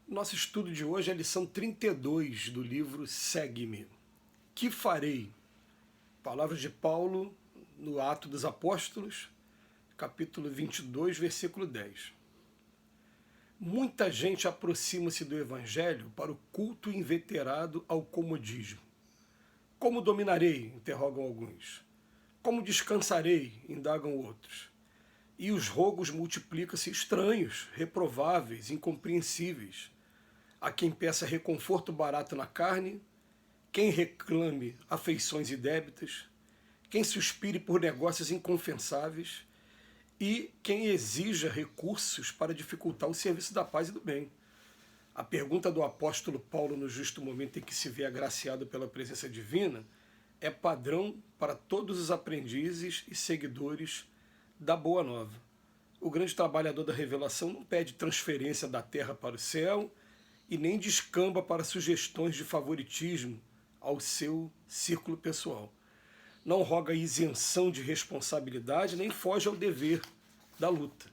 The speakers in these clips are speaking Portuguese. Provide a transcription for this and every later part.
Nosso estudo de hoje é a lição 32 do livro Segue-me. Que farei? Palavras de Paulo no Ato dos Apóstolos, capítulo 22, versículo 10. Muita gente aproxima-se do Evangelho para o culto inveterado ao comodismo. Como dominarei? Interrogam alguns. Como descansarei? Indagam outros. E os rogos multiplicam-se estranhos, reprováveis, incompreensíveis. Há quem peça reconforto barato na carne, quem reclame afeições e débitos, quem suspire por negócios inconfessáveis e quem exija recursos para dificultar o serviço da paz e do bem. A pergunta do apóstolo Paulo no justo momento em que se vê agraciado pela presença divina é padrão para todos os aprendizes e seguidores da Boa Nova. O grande trabalhador da revelação não pede transferência da terra para o céu e nem descamba para sugestões de favoritismo ao seu círculo pessoal. Não roga isenção de responsabilidade, nem foge ao dever da luta.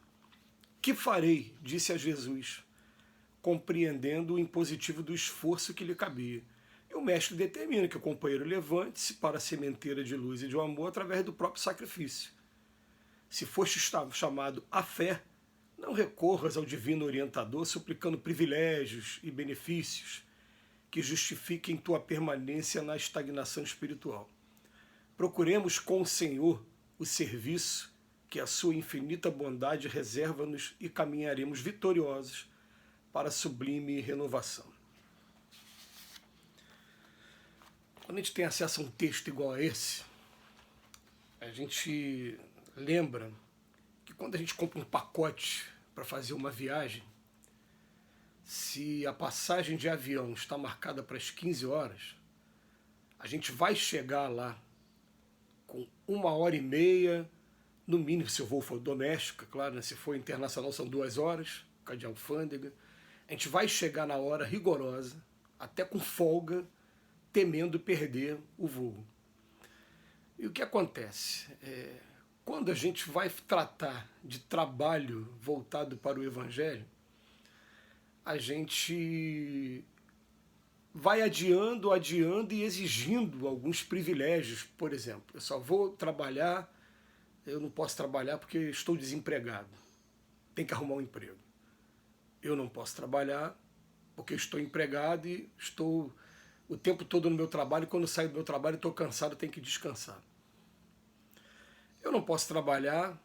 Que farei? Disse a Jesus, compreendendo o impositivo do esforço que lhe cabia. E o mestre determina que o companheiro levante-se para a sementeira de luz e de amor através do próprio sacrifício. Se foste chamado à fé, não recorras ao divino orientador suplicando privilégios e benefícios que justifiquem tua permanência na estagnação espiritual. Procuremos com o Senhor o serviço que a sua infinita bondade reserva-nos e caminharemos vitoriosos para a sublime renovação. Quando a gente tem acesso a um texto igual a esse, a gente lembra que quando a gente compra um pacote para fazer uma viagem, se a passagem de avião está marcada para as 15 horas, a gente vai chegar lá com 1h30, no mínimo, se o voo for doméstico, claro, né? Se for internacional são 2 horas, por causa de alfândega. A gente vai chegar na hora rigorosa, até com folga, temendo perder o voo. E o que acontece? Quando a gente vai tratar de trabalho voltado para o Evangelho, a gente vai adiando e exigindo alguns privilégios. Por exemplo, eu só vou trabalhar, eu não posso trabalhar porque estou desempregado, tem que arrumar um emprego. Eu não posso trabalhar porque estou empregado e estou o tempo todo no meu trabalho, e quando saio do meu trabalho estou cansado, tenho que descansar. Eu não posso trabalhar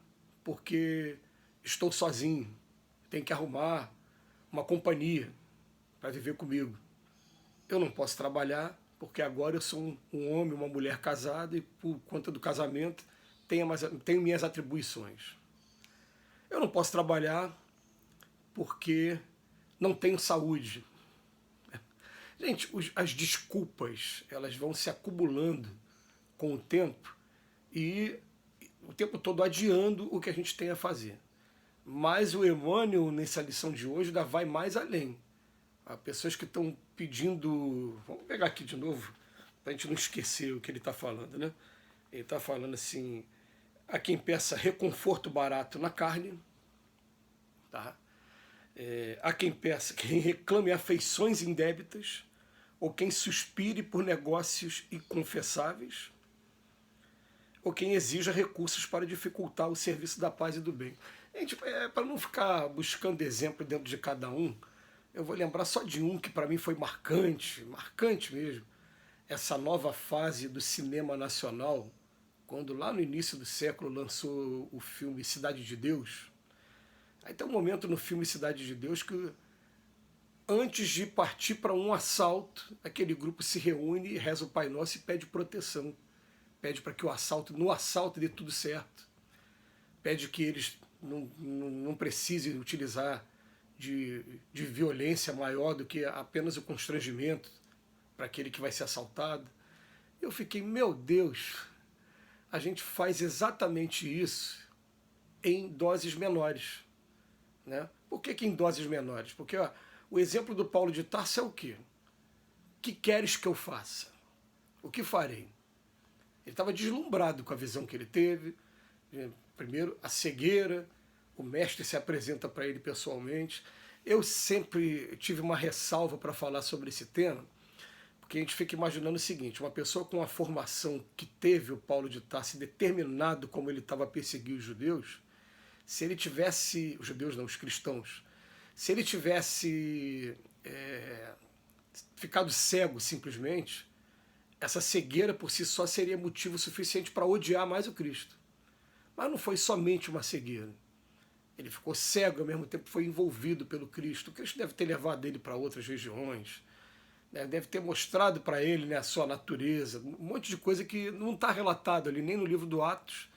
porque estou sozinho, tenho que arrumar uma companhia para viver comigo. Eu não posso trabalhar porque agora eu sou um homem, uma mulher casada e por conta do casamento tenho minhas atribuições. Eu não posso trabalhar porque não tenho saúde. Gente, as desculpas, elas vão se acumulando com o tempo e o tempo todo adiando o que a gente tem a fazer. Mas o Emmanuel, nessa lição de hoje, ainda vai mais além. Há pessoas que estão pedindo... Vamos pegar aqui de novo, para a gente não esquecer o que ele está falando, né? Ele está falando assim, a quem peça reconforto barato na carne, tá? Há quem peça, quem reclame afeições indébitas, ou quem suspire por negócios inconfessáveis, ou quem exija recursos para dificultar o serviço da paz e do bem. Gente, para não ficar buscando exemplo dentro de cada um, eu vou lembrar só de um que para mim foi marcante, marcante mesmo, essa nova fase do cinema nacional, quando lá no início do século lançou o filme Cidade de Deus. Aí tem um momento no filme Cidade de Deus que, antes de partir para um assalto, aquele grupo se reúne, reza o Pai Nosso e pede proteção. Pede para que no assalto dê tudo certo. Pede que eles não precisem utilizar de violência maior do que apenas o constrangimento para aquele que vai ser assaltado. Eu fiquei, meu Deus, a gente faz exatamente isso em doses menores. Né? Por que em doses menores? Porque o exemplo do Paulo de Tarso é o quê? O que queres que eu faça? O que farei? Ele estava deslumbrado com a visão que ele teve. Primeiro, a cegueira, o mestre se apresenta para ele pessoalmente. Eu sempre tive uma ressalva para falar sobre esse tema, porque a gente fica imaginando o seguinte: uma pessoa com a formação que teve o Paulo de Tarso, determinado como ele estava a perseguir os judeus, se ele tivesse, os judeus não, os cristãos, se ele tivesse ficado cego simplesmente, essa cegueira por si só seria motivo suficiente para odiar mais o Cristo. Mas não foi somente uma cegueira. Ele ficou cego e ao mesmo tempo foi envolvido pelo Cristo. O Cristo deve ter levado ele para outras regiões, né? Deve ter mostrado para ele, né, a sua natureza, um monte de coisa que não está relatado ali, nem no livro do Atos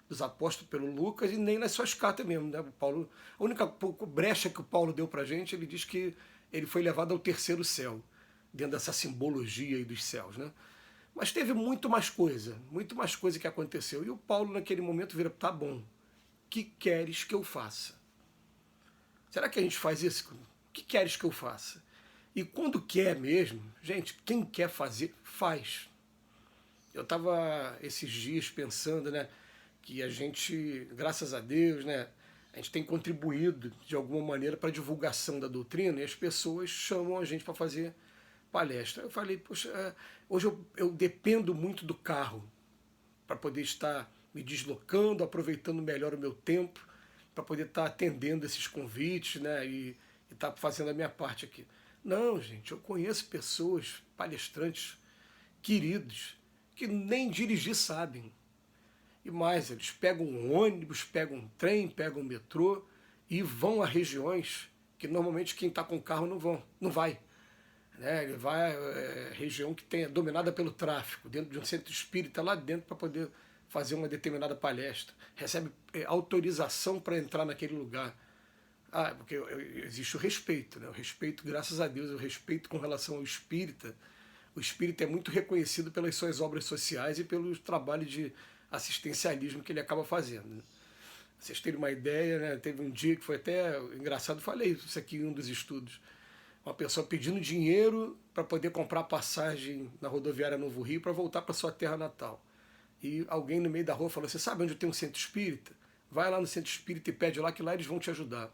dos Apóstolos pelo Lucas e nem nas suas cartas mesmo. Né? O Paulo, a única brecha que o Paulo deu para a gente, ele diz que ele foi levado ao terceiro céu, dentro dessa simbologia aí dos céus. Né? Mas teve muito mais coisa que aconteceu. E o Paulo naquele momento vira: tá bom, que queres que eu faça? Será que a gente faz isso? O que queres que eu faça? E quando quer mesmo, gente, quem quer fazer, faz. Eu estava esses dias pensando, né, que a gente, graças a Deus, né, a gente tem contribuído de alguma maneira para a divulgação da doutrina e as pessoas chamam a gente para fazer palestra. Eu falei: poxa, hoje eu dependo muito do carro para poder estar me deslocando, aproveitando melhor o meu tempo, para poder estar atendendo esses convites, né, e estar fazendo a minha parte aqui. Não, gente, eu conheço pessoas, palestrantes queridos, que nem dirigir sabem. E mais, eles pegam um ônibus, pegam um trem, pegam um metrô e vão a regiões que normalmente quem está com carro não vai. Né? Ele vai a região que é dominada pelo tráfico, dentro de um centro espírita lá dentro para poder fazer uma determinada palestra. Recebe autorização para entrar naquele lugar. Porque existe o respeito, né? O respeito, graças a Deus, o respeito com relação ao espírita. O espírita é muito reconhecido pelas suas obras sociais e pelo trabalho de assistencialismo que ele acaba fazendo. Né? Vocês terem uma ideia, né? Teve um dia que foi até engraçado, falei isso aqui em um dos estudos. Uma pessoa pedindo dinheiro para poder comprar passagem na rodoviária Novo Rio para voltar para sua terra natal. E alguém no meio da rua falou: você sabe onde tem um centro espírita? Vai lá no centro espírita e pede lá, que lá eles vão te ajudar.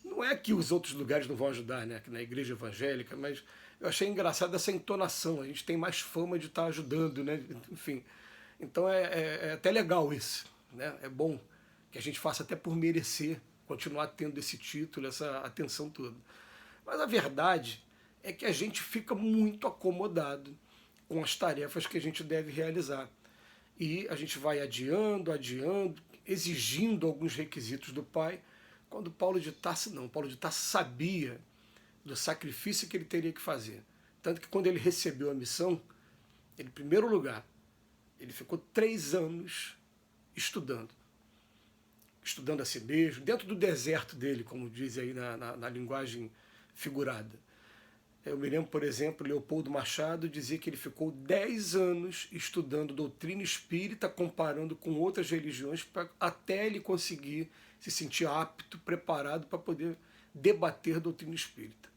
Não é que os outros lugares não vão ajudar, né? Que na igreja evangélica, mas eu achei engraçado essa entonação. A gente tem mais fama de estar ajudando, né? Enfim, então é até legal isso, né? É bom que a gente faça até por merecer continuar tendo esse título, essa atenção toda. Mas a verdade é que a gente fica muito acomodado com as tarefas que a gente deve realizar. E a gente vai adiando, exigindo alguns requisitos do Pai, quando Paulo de Tarso não. Paulo de Tarso sabia do sacrifício que ele teria que fazer. Tanto que quando ele recebeu a missão, ele, em primeiro lugar, ele ficou 3 anos estudando. Estudando a si mesmo, dentro do deserto dele, como diz aí na linguagem figurada. Eu me lembro, por exemplo, Leopoldo Machado dizia que ele ficou 10 anos estudando doutrina espírita, comparando com outras religiões, até ele conseguir se sentir apto, preparado para poder debater doutrina espírita.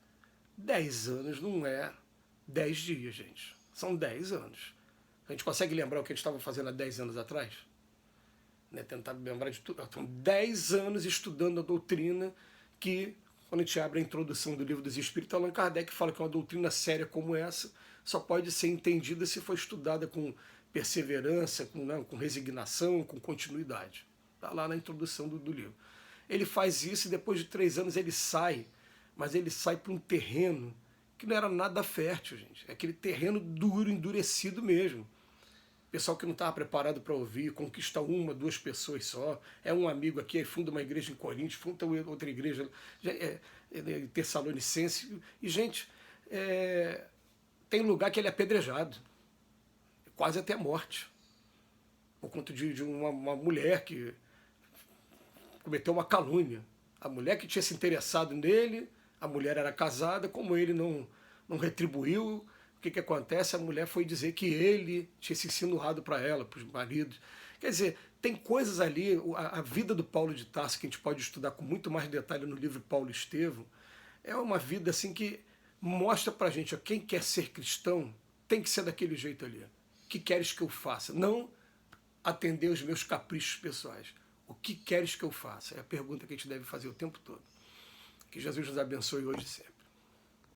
10 anos não é 10 dias, gente. São 10 anos. A gente consegue lembrar o que a gente estava fazendo há 10 anos atrás? Né? Tentar lembrar de tudo. São 10 anos estudando a doutrina que, quando a gente abre a introdução do Livro dos Espíritos, Allan Kardec fala que uma doutrina séria como essa só pode ser entendida se for estudada com perseverança, com resignação, com continuidade. Está lá na introdução do livro. Ele faz isso e depois de 3 anos ele sai, mas ele sai para um terreno que não era nada fértil, gente. É aquele terreno duro, endurecido mesmo. Pessoal que não estava preparado para ouvir, conquista 1, 2 pessoas só, é um amigo aqui, aí funda uma igreja em Coríntios, funda outra igreja em Tessalonicense, e gente, tem lugar que ele é apedrejado, quase até a morte, por conta de uma mulher que cometeu uma calúnia. A mulher que tinha se interessado nele, a mulher era casada, como ele não retribuiu, o que acontece? A mulher foi dizer que ele tinha se insinuado para ela, para os maridos. Quer dizer, tem coisas ali, a vida do Paulo de Tarso, que a gente pode estudar com muito mais detalhe no livro Paulo e Estevão, é uma vida assim que mostra para a gente, ó, quem quer ser cristão tem que ser daquele jeito ali. O que queres que eu faça? Não atender os meus caprichos pessoais. O que queres que eu faça? É a pergunta que a gente deve fazer o tempo todo. Que Jesus nos abençoe hoje e sempre.